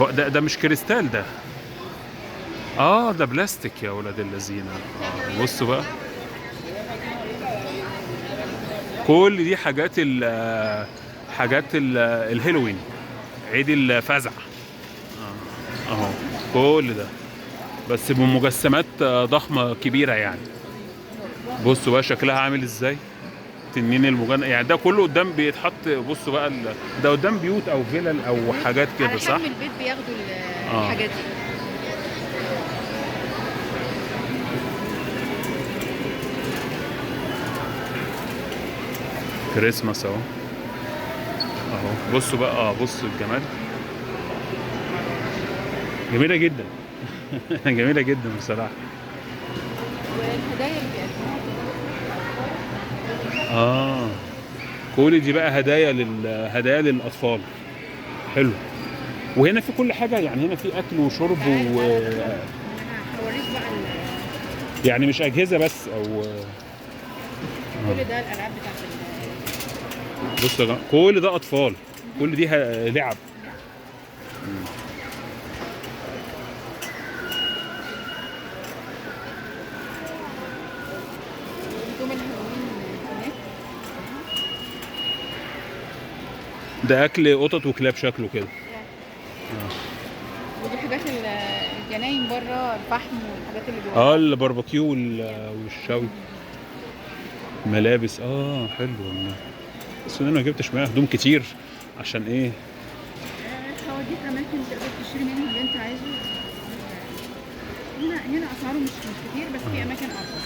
هو ده مش كريستال ده. ده بلاستيك يا ولاد الذين. بصوا بقى، كل دي حاجات الهالوين، عيد الفزع. اهو كل ده بس بمجسمات ضخمة كبيرة يعني. بصوا بقى شكلها عامل ازاي، تنين المجنة يعني. ده كله قدام بيتحط. بصوا بقى ده قدام بيوت او فيلل او حاجات كده، على صح؟ حجم البيت بياخدوا اه الحاجات دي. كريسماس اهو. بصوا بقى، بصوا الجمال، جميلة جدا. جميلة جدا بصراحة. والهدايا اللي بيقدموها اه كل دي بقى هدايا للأطفال. حلو. وهنا في كل حاجة يعني، هنا في أكل وشرب تعالى تعالى انا هوريك بقى يعني مش أجهزة بس أو كل ده الالعاب بتاعت بص يا جماعة، كل ده أطفال، كل دي لعب. هدوم الهالوين هناك. ده أكل قطط وكلاب شكله كده. ودي حاجات الجناين بره، الفحم والحاجات اللي جوه. الباربيكيو والشوي. ملابس حلو والله. بس انا ما جبتش معايا هدوم كتير عشان ايه. هوديك اماكن تقدر تشتري منها اللي انت عايزه. هنا اسعاره مش كتير، بس في اماكن ارخص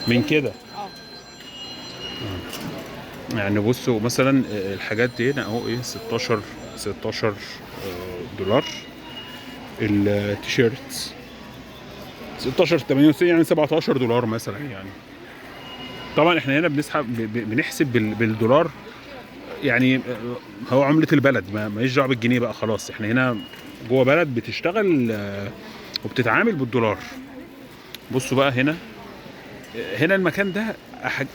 من كده. اه. يعني بصوا مثلا الحاجات دي هنا اهو ايه، 16 دولار. التيشيرت 16 98 يعني 17 دولار مثلا يعني. طبعا احنا هنا بنحسب بالدولار يعني. هو عملة البلد، ماليش دعوه بالجنيه بقى خلاص. احنا هنا جوه بلد بتشتغل وبتتعامل بالدولار. بصوا بقى هنا المكان ده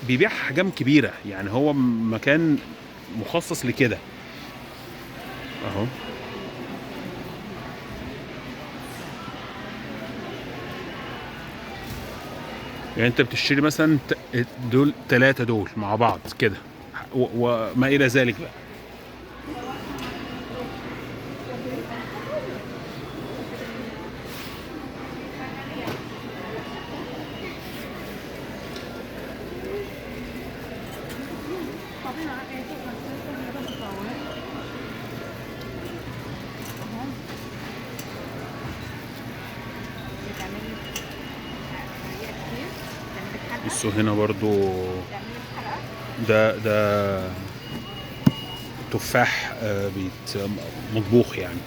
بيبيع احجام كبيره يعني، هو مكان مخصص لكده اهو. يعني انت بتشتري مثلا دول 3 دول مع بعض كده وما الى ذلك بقى. بصوا هنا برضو ده تفاح مطبوخ يعني.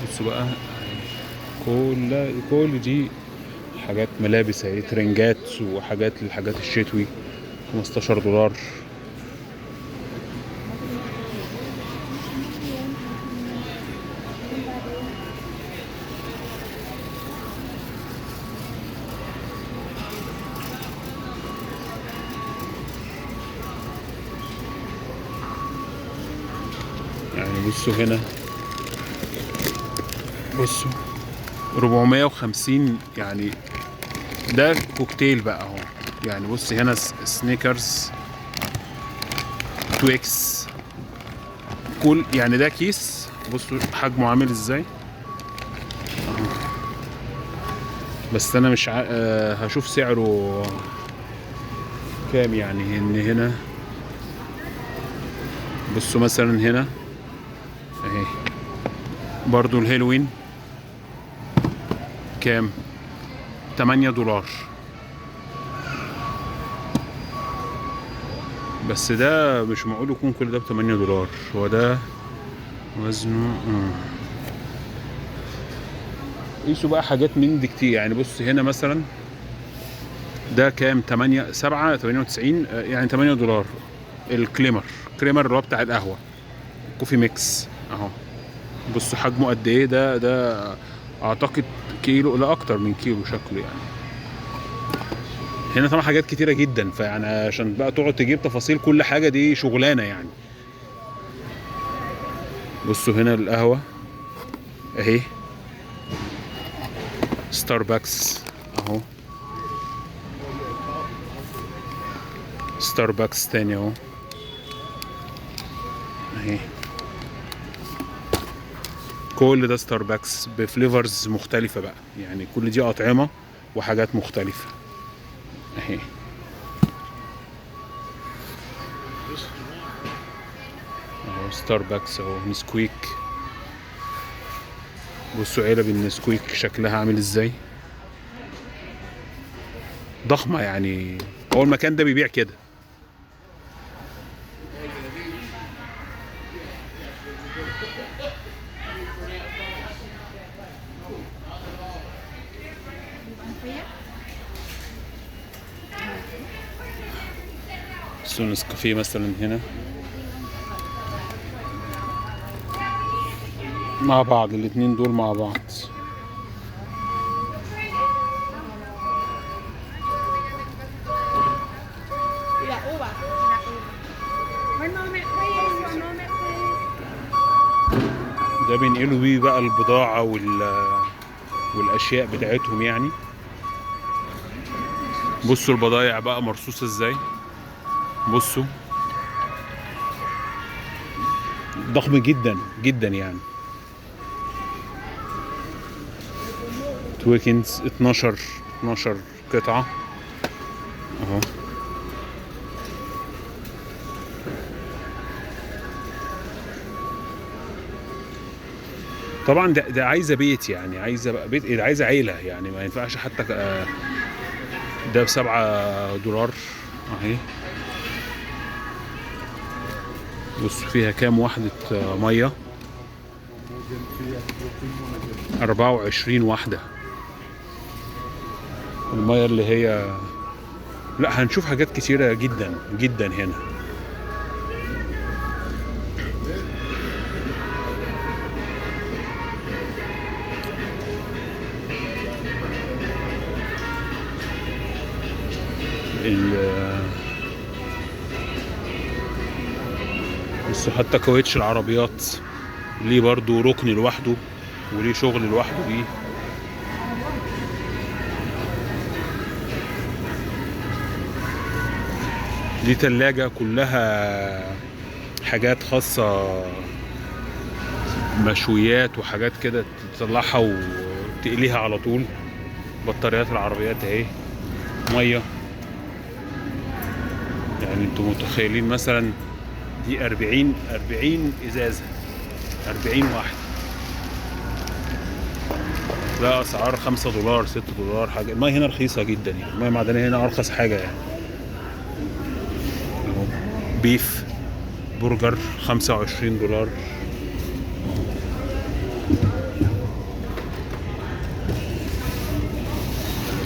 بصوا بقى، كل دي حاجات ملابس اهي، ترنجات وحاجات للحاجات الشتوي. 15 دولار. يعني بصوا هنا، بصوا 450 يعني. ده كوكتيل بقى اهو يعني. بص هنا سنيكرز، تويكس، كل يعني ده كيس. بصوا حجمه عامل ازاي اهو. بس انا مش هشوف سعره كام يعني. ان هنا بصوا مثلا هنا اهي برضو الهالوين كام، 8 دولار. بس ده مش معقول يكون كل ده ب 8 دولار. هو ده وزنه قيسوا بقى حاجات من دي كتير يعني. بص هنا مثلا ده كام، 8 7 98 يعني 8 دولار. كريمر اللي هو بتاع القهوة، كوفي ميكس اهو. بصوا حجمه قد ايه. ده اعتقد كيلو، لا اكتر من كيلو شكله يعني. هنا طبعا حاجات كتيرة جدا، فيعني عشان بقى تقعد تجيب تفاصيل كل حاجة دي شغلانة يعني. بصوا هنا القهوة اهي، ستاربكس اهو، ستاربكس تاني اهو اهي. كل ده ستاربكس بفليفرز مختلفة بقى، يعني كل دي أطعمة وحاجات مختلفة اهي. اهو ستاربكس اهو، نسكويك. بصوا علب النسكويك شكلها عامل ازاي، ضخمة يعني. هو المكان ده بيبيع كده. بصوا نسكافيه مثلا هنا مع بعض، الاتنين دول مع بعض. ده بينقلوا بيه بقى البضاعة والأشياء بتاعتهم يعني. بصوا البضايع بقى مرصوصة ازاي، بصوا ضخم جدا جدا يعني. تويكنز 12 قطعة اهو. طبعا ده عايزة بيت يعني، عايزة بقى بيت، ده عايزة عيلة يعني، ما ينفعش حتى ده ب$7 اهي. بص فيها كام وحدة مية، 24 وحدة المية اللي هي. لا هنشوف حاجات كتيرة جدا جدا هنا. بس حتى كاوتش العربيات ليه برضو ركن لوحده وليه شغل لوحده بيه. دي تلاجة كلها حاجات خاصة، مشويات وحاجات كده تطلعها وتقليها على طول. بطاريات العربيات اهي، مية. يعني انتوا متخيلين مثلا دي 40 ازازة، 40 واحد. لا اسعار $5 $6 حاجة. المية هنا رخيصة جدا يعني، المية المعدنية هنا ارخص حاجة يعني. اهو بيف برجر $25.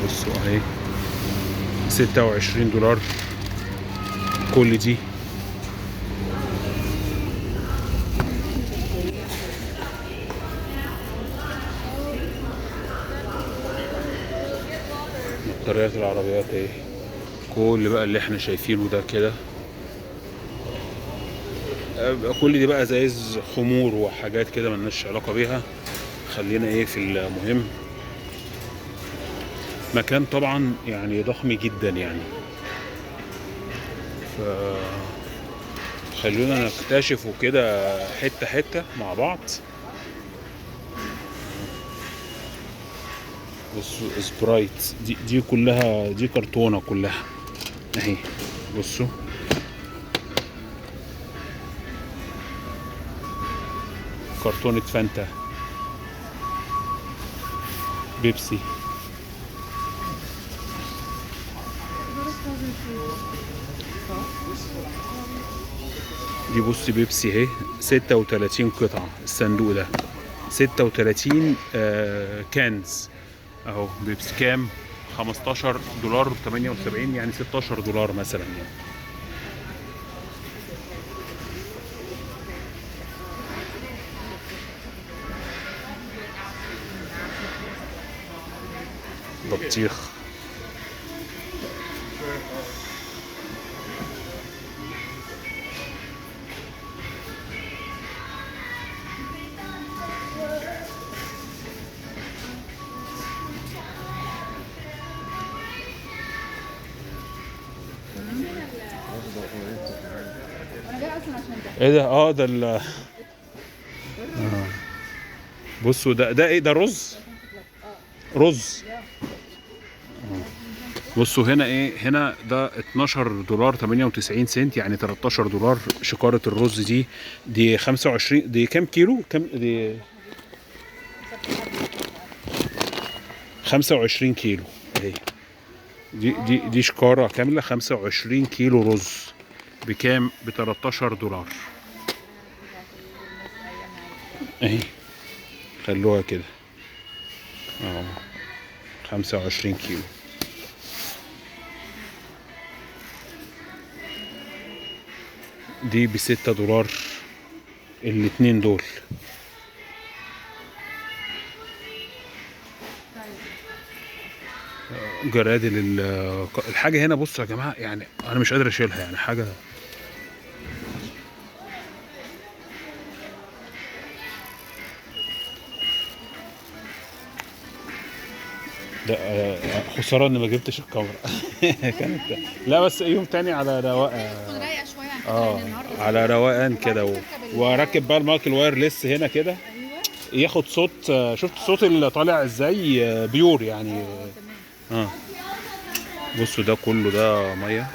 بصوا اهي $26 كل دي. بطاريات العربيات اهي، كل بقى اللي احنا شايفينه ده كده كل دي بقى ازايز خمور وحاجات كده ملناش علاقة بيها. خلينا ايه في المهم. مكان طبعا يعني ضخم جدا يعني، خلونا نكتشف كده حتة حتة مع بعض. بصوا سبرايت دي كلها، دي كرتونة كلها اهي. بصوا كرتونة فانتا، بيبسي. دي بص بيبسي اهي، 36 قطعة الصندوق ده، 36 كانز اهو. بيبسي كام؟ $15.78 يعني $16 مثلا يعني. بطيخ. ايه ده؟ اه ده بصوا ده ايه؟ ده رز. رز. بصوا هنا ايه؟ هنا ده 12 دولار 98 سنت، يعني 13 دولار شكارة الرز دي. دي 25، دي كام كيلو؟ كام دي؟ 25 كيلو اهي. دي شكارة كاملة 25 كيلو رز. بكام؟ ب 13 دولار اهي. خلوها كده اه، 25 كيلو. دي ب6 دولار الاتنين دول. جرادل الحاجة هنا بصوا يا جماعة، يعني أنا مش قادر أشيلها، يعني حاجة. ده خسارة إني ما جبتش الكاميرا. كانت. لا بس يوم تاني على رواق. تكون رايقه شويه عن كده لان النهارده على روقان كده وبعدين تركب واركب بقى المايك الوايرلس هنا كده، ايوه. ياخد صوت. شفت الصوت اللي طالع ازاي؟ بيور يعني. تمام. اه. بصوا ده كله ده ميه.